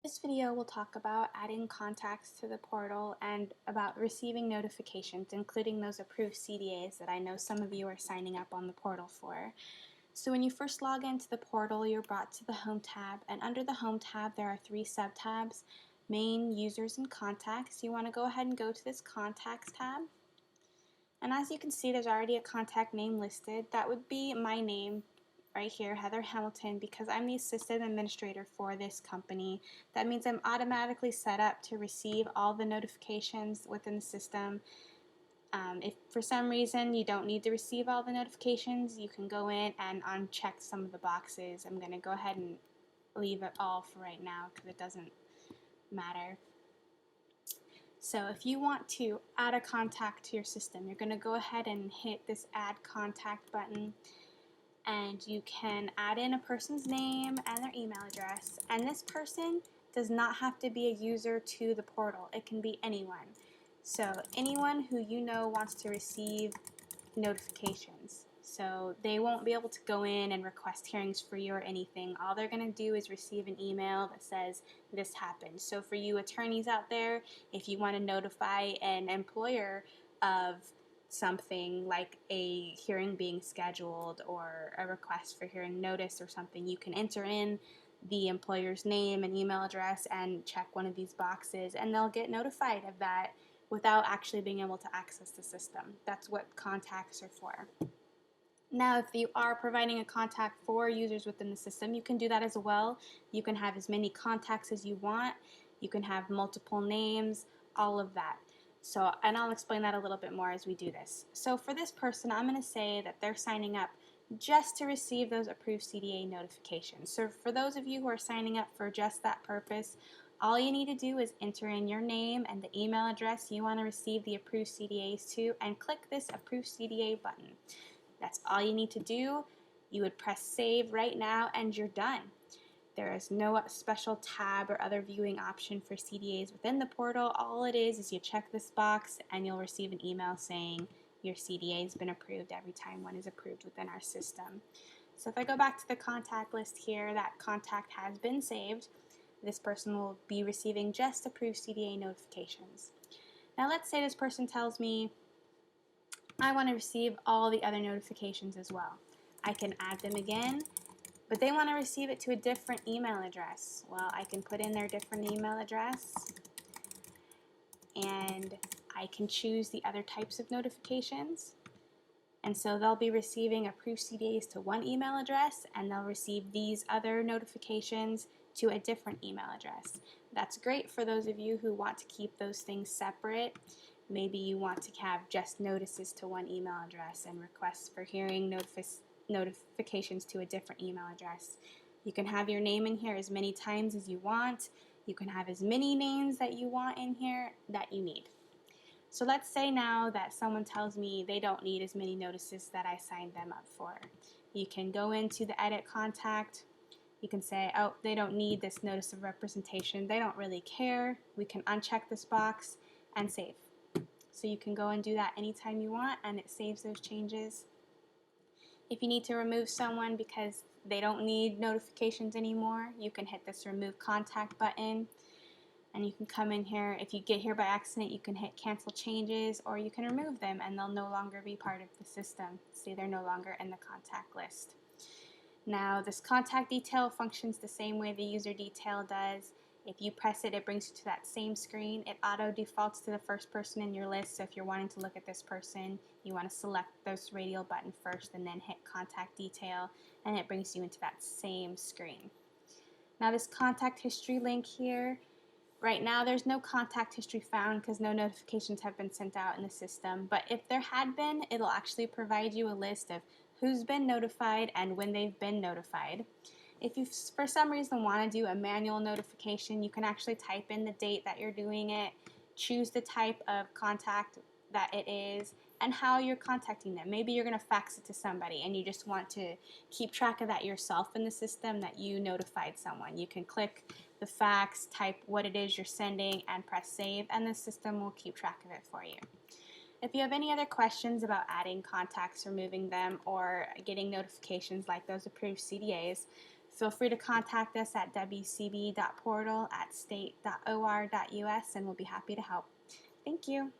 This video will talk about adding contacts to the portal and about receiving notifications, including those approved CDAs that I know some of you are signing up on the portal for. So when you first log into the portal, you're brought to the Home tab, and under the Home tab there are three sub-tabs: Main, Users, and Contacts. You want to go ahead and go to this Contacts tab. And as you can see, there's already a contact name listed. That would be my name right here, Heather Hamilton, because I'm the assistant administrator for this company. That means I'm automatically set up to receive all the notifications within the system. If for some reason you don't need to receive all the notifications, you can go in and uncheck some of the boxes. I'm going to go ahead and leave it all for right now because it doesn't matter. So if you want to add a contact to your system, you're going to go ahead and hit this Add Contact button, and you can add in a person's name and their email address. And this person does not have to be a user to the portal. It can be anyone. So anyone who you know wants to receive notifications. So they won't be able to go in and request hearings for you or anything. All they're going to do is receive an email that says this happened. So for you attorneys out there, if you want to notify an employer of something like a hearing being scheduled or a request for hearing notice or something, you can enter in the employer's name and email address and check one of these boxes, and they'll get notified of that without actually being able to access the system. That's what contacts are for. Now, if you are providing a contact for users within the system, you can do that as well. You can have as many contacts as you want. You can have multiple names, all of that. So, and I'll explain that a little bit more as we do this. So for this person, I'm going to say that they're signing up just to receive those approved CDA notifications. So for those of you who are signing up for just that purpose, all you need to do is enter in your name and the email address you want to receive the approved CDAs to, and click this Approved CDA button. That's all you need to do. You would press Save right now and you're done. There is no special tab or other viewing option for CDAs within the portal. All it is you check this box and you'll receive an email saying your CDA has been approved every time one is approved within our system. So if I go back to the contact list here, that contact has been saved. This person will be receiving just approved CDA notifications. Now let's say this person tells me, I want to receive all the other notifications as well. I can add them again, but they want to receive it to a different email address. Well, I can put in their different email address, and I can choose the other types of notifications. And so they'll be receiving approved CDAs to one email address, and they'll receive these other notifications to a different email address. That's great for those of you who want to keep those things separate. Maybe you want to have just notices to one email address and requests for hearing notifications to a different email address. You can have your name in here as many times as you want. You can have as many names that you want in here that you need. So let's say now that someone tells me they don't need as many notices that I signed them up for. You can go into the Edit Contact. You can say, oh, they don't need this notice of representation. They don't really care. We can uncheck this box and save. So you can go and do that anytime you want, and it saves those changes. If you need to remove someone because they don't need notifications anymore, you can hit this Remove Contact button, and you can come in here. If you get here by accident, you can hit Cancel Changes, or you can remove them and they'll no longer be part of the system. See, they're no longer in the contact list. Now, this contact detail functions the same way the user detail does. If you press it, it brings you to that same screen. It auto defaults to the first person in your list. So if you're wanting to look at this person, you want to select this radial button first and then hit Contact Detail, and it brings you into that same screen. Now this contact history link here, right now there's no contact history found because no notifications have been sent out in the system. But if there had been, it'll actually provide you a list of who's been notified and when they've been notified. If you for some reason want to do a manual notification, you can actually type in the date that you're doing it, choose the type of contact that it is, and how you're contacting them. Maybe you're going to fax it to somebody and you just want to keep track of that yourself in the system that you notified someone. You can click the fax, type what it is you're sending, and press Save, and the system will keep track of it for you. If you have any other questions about adding contacts, removing them, or getting notifications like those approved CDAs, Feel free to contact us at wcb.portal@state.or.us, and we'll be happy to help. Thank you.